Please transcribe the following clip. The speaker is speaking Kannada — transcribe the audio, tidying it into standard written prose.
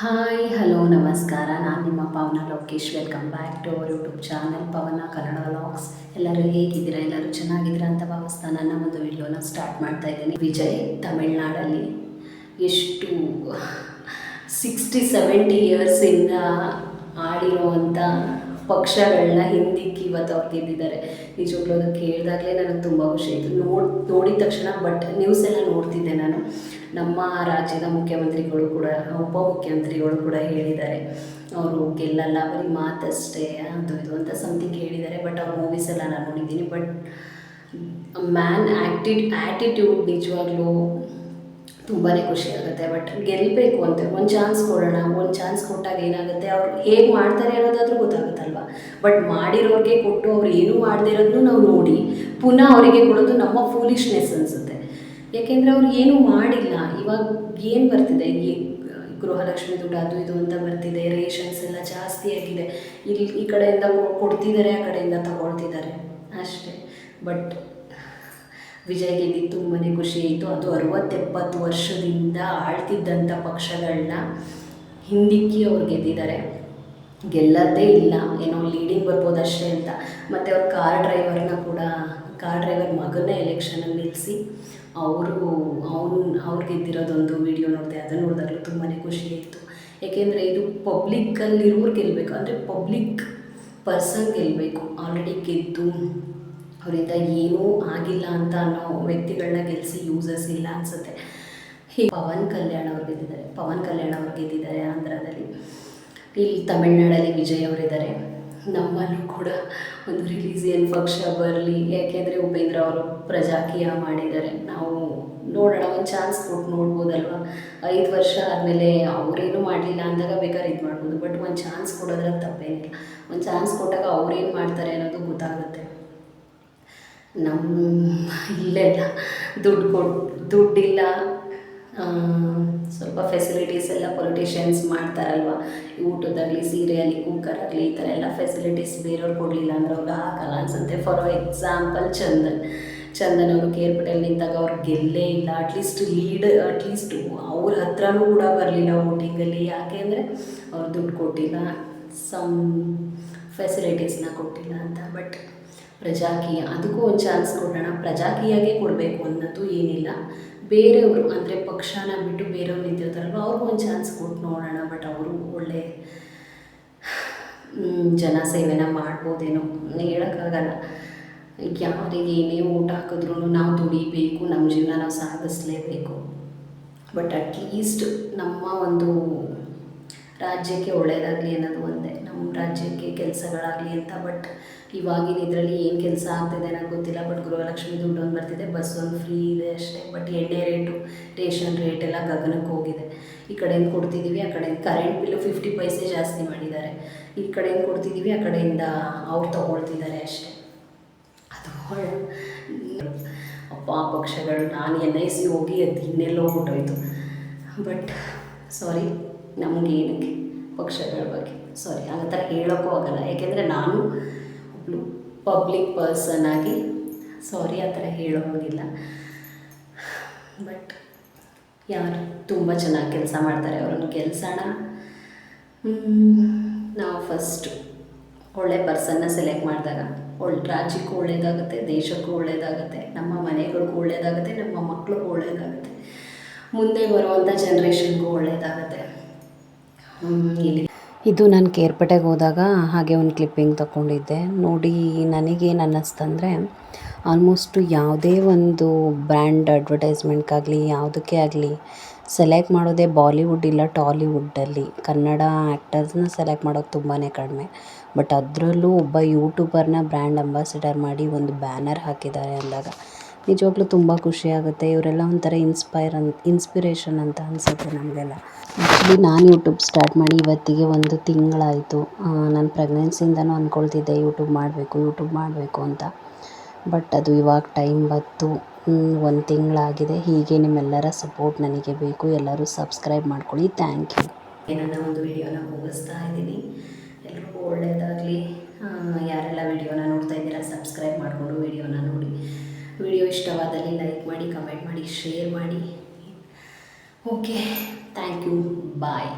ಹಾಯ್ ಹಲೋ ನಮಸ್ಕಾರ. ನಾನು ನಿಮ್ಮ Pavana Lokesh. Welcome back to our YouTube channel Pavana Kannada vlogs. ಎಲ್ಲರೂ ಹೇಗಿದ್ದೀರಾ? ಎಲ್ಲರೂ ಚೆನ್ನಾಗಿದ್ದೀರಾ ಅಂತ ಭಾವಿಸ್ತಾ ನನ್ನ ಒಂದು ವಿಡಿಯೋನ ಸ್ಟಾರ್ಟ್ ಮಾಡ್ತಾ ಇದ್ದೀನಿ. ವಿಜಯ್ ತಮಿಳ್ನಾಡಲ್ಲಿ ಎಷ್ಟು 60-70 ಇಯರ್ಸಿಂದ ಆಡಿರುವಂಥ ಪಕ್ಷಗಳನ್ನ ಹಿಂದಿಕ್ಕಿ ಇವತ್ತು ಅವ್ರು ಗೆದ್ದಿದ್ದಾರೆ. ನಿಜವಾಗ್ಲೂ ಅದು ಕೇಳಿದಾಗಲೇ ನನಗೆ ತುಂಬ ಖುಷಿ ಆಯಿತು. ನೋಡಿದ ತಕ್ಷಣ ನ್ಯೂಸ್ ಎಲ್ಲ ನೋಡ್ತಿದ್ದೆ ನಾನು. ನಮ್ಮ ರಾಜ್ಯದ ಮುಖ್ಯಮಂತ್ರಿಗಳು ಕೂಡ, ಉಪಮುಖ್ಯಮಂತ್ರಿಗಳು ಕೂಡ ಹೇಳಿದ್ದಾರೆ ಅವರು ಗೆಲ್ಲಲ್ಲ, ಬರೀ ಮಾತಷ್ಟೇ ಅದು ಇದು ಅಂತ ಸಮಥಿಂಗ್ ಹೇಳಿದ್ದಾರೆ. ಬಟ್ ಅವ್ರ ಮೂವೀಸ್ ಎಲ್ಲ ನಾನು ನೋಡಿದ್ದೀನಿ. ಬಟ್ ಮ್ಯಾನ್ ಆ್ಯಟಿಟ್ಯೂಡ್ ನಿಜವಾಗ್ಲೂ ತುಂಬಾ ಖುಷಿ ಆಗುತ್ತೆ. ಬಟ್ ಗೆಲ್ಲಬೇಕು ಅಂತ ಒಂದು ಚಾನ್ಸ್ ಕೊಡೋಣ. ಒಂದು ಚಾನ್ಸ್ ಕೊಟ್ಟಾಗ ಏನಾಗುತ್ತೆ, ಅವ್ರು ಹೇಗೆ ಮಾಡ್ತಾರೆ ಅನ್ನೋದಾದ್ರೂ ಗೊತ್ತಾಗುತ್ತಲ್ವ. ಬಟ್ ಮಾಡಿರೋರಿಗೆ ಕೊಟ್ಟು ಅವ್ರು ಏನೂ ಮಾಡದೇ ಇರೋದನ್ನು ನಾವು ನೋಡಿ ಪುನಃ ಅವರಿಗೆ ಕೊಡೋದು ನಮ್ಮ ಫೂಲಿಶ್ನೆಸ್ ಅನಿಸುತ್ತೆ. ಯಾಕೆಂದರೆ ಅವ್ರು ಏನೂ ಮಾಡಿಲ್ಲ. ಇವಾಗ ಏನು ಬರ್ತಿದೆ, ಈ ಗೃಹಲಕ್ಷ್ಮಿ ದುಡ್ಡು ಅದು ಇದು ಅಂತ ಬರ್ತಿದೆ, ರೇಷನ್ಸ್ ಎಲ್ಲ ಜಾಸ್ತಿ ಆಗಿದೆ. ಈ ಕಡೆಯಿಂದ ಕೊಡ್ತಿದ್ದಾರೆ, ಆ ಕಡೆಯಿಂದ ತಗೊಳ್ತಿದ್ದಾರೆ ಅಷ್ಟೇ. ಬಟ್ ವಿಜಯ್ ಗೆದ್ದಿದ್ದು ತುಂಬಾ ಖುಷಿ ಆಯಿತು. ಅದು 60-70 ವರ್ಷದಿಂದ ಆಳ್ತಿದ್ದಂಥ ಪಕ್ಷಗಳನ್ನ ಹಿಂದಿಕ್ಕಿ ಅವ್ರು ಗೆದ್ದಿದ್ದಾರೆ. ಗೆಲ್ಲದೇ ಇಲ್ಲ, ಏನೋ ಲೀಡಿಂಗ್ ಬರ್ಬೋದು ಅಷ್ಟೇ ಅಂತ. ಮತ್ತು ಅವ್ರ ಕಾರ್ ಡ್ರೈವರ್ ಮಗನ್ನೇ ಎಲೆಕ್ಷನಲ್ಲಿ ನಿಲ್ಲಿಸಿ ಅವ್ರು ಗೆದ್ದಿರೋದೊಂದು ವಿಡಿಯೋ ನೋಡಿದೆ. ಅದನ್ನು ನೋಡಿದಾಗಲೂ ತುಂಬಾ ಖುಷಿ ಆಯಿತು. ಏಕೆಂದರೆ ಇದು ಪಬ್ಲಿಕ್ಕಲ್ಲಿರೋರು ಗೆಲ್ಲಬೇಕು, ಅಂದರೆ ಪಬ್ಲಿಕ್ ಪರ್ಸನ್ ಗೆಲ್ಲಬೇಕು. ಆಲ್ರೆಡಿ ಗೆದ್ದು ಅವರಿಂದ ಏನೂ ಆಗಿಲ್ಲ ಅಂತ ಅನ್ನೋ ವ್ಯಕ್ತಿಗಳನ್ನ ಗೆಲ್ಲಿಸಿ ಯೂಸಸ್ ಇಲ್ಲ ಅನಿಸುತ್ತೆ. ಹೀಗೆ ಪವನ್ ಕಲ್ಯಾಣ್ ಅವ್ರು ಗೆದ್ದಿದ್ದಾರೆ ಆಂಧ್ರದಲ್ಲಿ. ಇಲ್ಲಿ ತಮಿಳ್ನಾಡಲ್ಲಿ ವಿಜಯ್ ಅವರಿದ್ದಾರೆ. ನಮ್ಮಲ್ಲೂ ಕೂಡ ಒಂದು ರಿಲೀಸಿಯನ್ ಪಕ್ಷ ಬರಲಿ, ಯಾಕೆಂದರೆ ಉಪೇಂದ್ರ ಅವರು ಪ್ರಜಾಕೀಯ ಮಾಡಿದ್ದಾರೆ. ನಾವು ನೋಡೋಣ, ಒಂದು ಚಾನ್ಸ್ ಕೊಟ್ಟು ನೋಡ್ಬೋದಲ್ವ. 5 ವರ್ಷ ಆದಮೇಲೆ ಅವರೇನು ಮಾಡಲಿಲ್ಲ ಅಂದಾಗ ಬೇಕಾದ್ರೆ ಇದು ಮಾಡ್ಬೋದು. ಬಟ್ ಒಂದು ಚಾನ್ಸ್ ಕೊಡೋದ್ರಲ್ಲಿ ತಪ್ಪೇನಿಲ್ಲ. ಒಂದು ಚಾನ್ಸ್ ಕೊಟ್ಟಾಗ ಅವ್ರೇನು ಮಾಡ್ತಾರೆ ಅನ್ನೋದು ಗೊತ್ತಾಗುತ್ತೆ. ನಮ್ಮ ಇಲ್ಲೆಲ್ಲ ದುಡ್ಡಿಲ್ಲ, ಸ್ವಲ್ಪ ಫೆಸಿಲಿಟೀಸ್ ಎಲ್ಲ ಪೊಲಿಟಿಷಿಯನ್ಸ್ ಮಾಡ್ತಾರಲ್ವ, ಊಟದಾಗಲಿ, ಸೀರೆಯಲ್ಲಿ, ಕುಕ್ಕರಾಗಲಿ, ಈ ಥರ ಎಲ್ಲ ಫೆಸಿಲಿಟೀಸ್ ಬೇರೆಯವ್ರು ಕೊಡಲಿಲ್ಲ ಅಂದ್ರೆ ಅವ್ರಿಗೆ ಆಗಲ್ಲ ಅನ್ಸುತ್ತೆ. ಫಾರ್ ಎಕ್ಸಾಂಪಲ್ ಚಂದನ್ ಅವರು ಕೇರ್ಪೇಟೆಯಲ್ಲಿ ನಿಂತಾಗ ಅವ್ರು ಗೆಲ್ಲೇ ಇಲ್ಲ. ಅಟ್ಲೀಸ್ಟ್ ಅವ್ರ ಹತ್ರನೂ ಕೂಡ ಬರಲಿಲ್ಲ ವೋಟಿಂಗಲ್ಲಿ. ಯಾಕೆ ಅಂದರೆ ಅವ್ರು ದುಡ್ಡು ಕೊಟ್ಟಿಲ್ಲ, ಸಮ್ ಫೆಸಿಲಿಟೀಸ್ನ ಕೊಟ್ಟಿಲ್ಲ ಅಂತ. ಬಟ್ ಪ್ರಜಾಕೀಯ ಅದಕ್ಕೂ ಒಂದು ಚಾನ್ಸ್ ಕೊಡೋಣ. ಪ್ರಜಾಕೀಯಗೆ ಕೊಡಬೇಕು ಅನ್ನೋದು ಏನಿಲ್ಲ. ಬೇರೆಯವರು ಅಂದರೆ ಪಕ್ಷನ ಬಿಟ್ಟು ಬೇರೆಯವ್ರು ನಿಂತಿರ್ತಾರಲ್ವ, ಅವ್ರಿಗೂ ಒಂದು ಚಾನ್ಸ್ ಕೊಟ್ಟು ನೋಡೋಣ. ಬಟ್ ಅವರು ಒಳ್ಳೆ ಜನಸೇವೆನ ಮಾಡ್ಬೋದೇನೋ, ಹೇಳೋಕ್ಕಾಗಲ್ಲ. ಯಾರಿಗೆ ಏನೇ ಊಟ ಹಾಕಿದ್ರೂ ನಾವು ದುಡಿಬೇಕು, ನಮ್ಮ ಜೀವನ ನಾವು ಸಾಗಿಸ್ಲೇಬೇಕು. ಬಟ್ ಅಟ್ಲೀಸ್ಟ್ ನಮ್ಮ ಒಂದು ರಾಜ್ಯಕ್ಕೆ ಒಳ್ಳೆಯದಾಗಲಿ ಅನ್ನೋದು ಒಂದೇ, ನಮ್ಮ ರಾಜ್ಯಕ್ಕೆ ಕೆಲಸಗಳಾಗಲಿ ಅಂತ. ಬಟ್ ಇವಾಗಿನ ಇದರಲ್ಲಿ ಏನು ಕೆಲಸ ಆಗ್ತಿದೆ ನನಗೆ ಗೊತ್ತಿಲ್ಲ. ಬಟ್ ಗೃಹಲಕ್ಷ್ಮಿ ದುಡ್ಡು ಒಂದು ಬರ್ತಿದೆ, ಬಸ್ ಒಂದು ಫ್ರೀ ಇದೆ ಅಷ್ಟೇ. ಬಟ್ ಎಣ್ಣೆ ರೇಟು, ರೇಷನ್ ರೇಟ್ ಎಲ್ಲ ಗಗನಕ್ಕೆ ಹೋಗಿದೆ. ಈ ಕಡೆಯಿಂದ ಕೊಡ್ತಿದ್ದೀವಿ, ಆ ಕಡೆಯಿಂದ ಕರೆಂಟ್ ಬಿಲ್ಲು 50 ಪೈಸೆ ಜಾಸ್ತಿ ಮಾಡಿದ್ದಾರೆ. ಈ ಕಡೆಯಿಂದ ಕೊಡ್ತಿದ್ದೀವಿ, ಆ ಕಡೆಯಿಂದ ಅವ್ರು ತೊಗೊಳ್ತಿದ್ದಾರೆ ಅಷ್ಟೇ. ಅದು ಪಕ್ಷಗಳು, ನಾನು NIC ಹೋಗಿ ಅದು ಇನ್ನೆಲ್ಲೋ ಹೋಗ್ಬಿಟ್ಟೋಯ್ತು. ಬಟ್ ಸಾರಿ, ನಮಗೆ ಏನಕ್ಕೆ ಪಕ್ಷಗಳ ಬಗ್ಗೆ ಸಾರಿ ಆ ಥರ ಹೇಳೋಕ್ಕೂ ಆಗೋಲ್ಲ. ಯಾಕೆಂದರೆ ನಾನು ಒಬ್ಬಳು ಪಬ್ಲಿಕ್ ಪರ್ಸನ್ ಆಗಿ ಸಾರಿ ಆ ಥರ ಹೇಳೋಂಗಿಲ್ಲ. ಬಟ್ ಯಾರು ತುಂಬ ಚೆನ್ನಾಗಿ ಕೆಲಸ ಮಾಡ್ತಾರೆ, ಅವ್ರನ್ನ ಗೆಲ್ಸೋಣ. ನಾವು ಫಸ್ಟು ಒಳ್ಳೆ ಪರ್ಸನ್ನ ಸೆಲೆಕ್ಟ್ ಮಾಡಿದಾಗ ರಾಜ್ಯಕ್ಕೂ ಒಳ್ಳೆಯದಾಗುತ್ತೆ, ದೇಶಕ್ಕೂ ಒಳ್ಳೆಯದಾಗುತ್ತೆ, ನಮ್ಮ ಮನೆಗಳಿಗೂ ಒಳ್ಳೆಯದಾಗುತ್ತೆ, ನಮ್ಮ ಮಕ್ಕಳಿಗೂ ಒಳ್ಳೆಯದಾಗುತ್ತೆ, ಮುಂದೆ ಬರುವಂಥ ಜನ್ರೇಷನ್ಗೂ ಒಳ್ಳೆಯದಾಗುತ್ತೆ. ಇದು ನಾನು ಕೇರ್ಪೇಟೆಗೆ ಹೋದಾಗ ಹಾಗೆ ಒಂದು ಕ್ಲಿಪ್ಪಿಂಗ್ ತಗೊಂಡಿದ್ದೆ. ನೋಡಿ ನನಗೇನು ಅನ್ನಿಸ್ತಂದರೆ, ಆಲ್ಮೋಸ್ಟು ಯಾವುದೇ ಒಂದು ಬ್ರ್ಯಾಂಡ್ ಅಡ್ವರ್ಟೈಸ್ಮೆಂಟ್ಗಾಗಲಿ ಯಾವುದಕ್ಕೆ ಆಗಲಿ ಸೆಲೆಕ್ಟ್ ಮಾಡೋದೇ ಬಾಲಿವುಡ್ ಇಲ್ಲ ಟಾಲಿವುಡ್ಡಲ್ಲಿ. ಕನ್ನಡ ಆ್ಯಕ್ಟರ್ಸ್ನ ಸೆಲೆಕ್ಟ್ ಮಾಡೋದು ತುಂಬಾ ಕಡಿಮೆ. ಬಟ್ ಅದರಲ್ಲೂ ಒಬ್ಬ ಯೂಟ್ಯೂಬರ್ನ ಬ್ರ್ಯಾಂಡ್ ಅಂಬಾಸಿಡರ್ ಮಾಡಿ ಒಂದು ಬ್ಯಾನರ್ ಹಾಕಿದ್ದಾರೆ ಅಂದಾಗ ನಿಜವಾಗ್ಲೂ ತುಂಬ ಖುಷಿಯಾಗುತ್ತೆ. ಇವರೆಲ್ಲ ಒಂಥರ ಇನ್ಸ್ಪಿರೇಷನ್ ಅಂತ ಅನಿಸುತ್ತೆ ನಮಗೆಲ್ಲ. ಆ್ಯಕ್ಚುಲಿ ನಾನು ಯೂಟ್ಯೂಬ್ ಸ್ಟಾರ್ಟ್ ಮಾಡಿ ಇವತ್ತಿಗೆ 1 ತಿಂಗಳಾಯಿತು. ನಾನು ಪ್ರೆಗ್ನೆನ್ಸಿಯಿಂದನೂ ಅಂದ್ಕೊಳ್ತಿದ್ದೆ ಯೂಟ್ಯೂಬ್ ಮಾಡಬೇಕು ಅಂತ. ಬಟ್ ಅದು ಇವಾಗ ಟೈಮ್ ಬಂತು. 1 ತಿಂಗಳಾಗಿದೆ. ಹೀಗೆ ನಿಮ್ಮೆಲ್ಲರ ಸಪೋರ್ಟ್ ನನಗೆ ಬೇಕು. ಎಲ್ಲರೂ ಸಬ್ಸ್ಕ್ರೈಬ್ ಮಾಡ್ಕೊಳ್ಳಿ. Thank you. ನನ್ನ ಒಂದು ವಿಡಿಯೋನ ಮುಗಿಸ್ತಾ ಇದ್ದೀನಿ. ಎಲ್ರಿಗೂ ಒಳ್ಳೆಯದಾಗಲಿ. ಯಾರೆಲ್ಲ ವಿಡಿಯೋನ ನೋಡ್ತಾ ಇದ್ದೀರಾ ಸಬ್ಸ್ಕ್ರೈಬ್ ಮಾಡಿಕೊಂಡು ವಿಡಿಯೋನ ನೋಡಿ. ವಿಡಿಯೋ ಇಷ್ಟವಾದಲ್ಲಿ ಲೈಕ್ ಮಾಡಿ, ಕಮೆಂಟ್ ಮಾಡಿ, ಶೇರ್ ಮಾಡಿ. Okay, thank you, bye.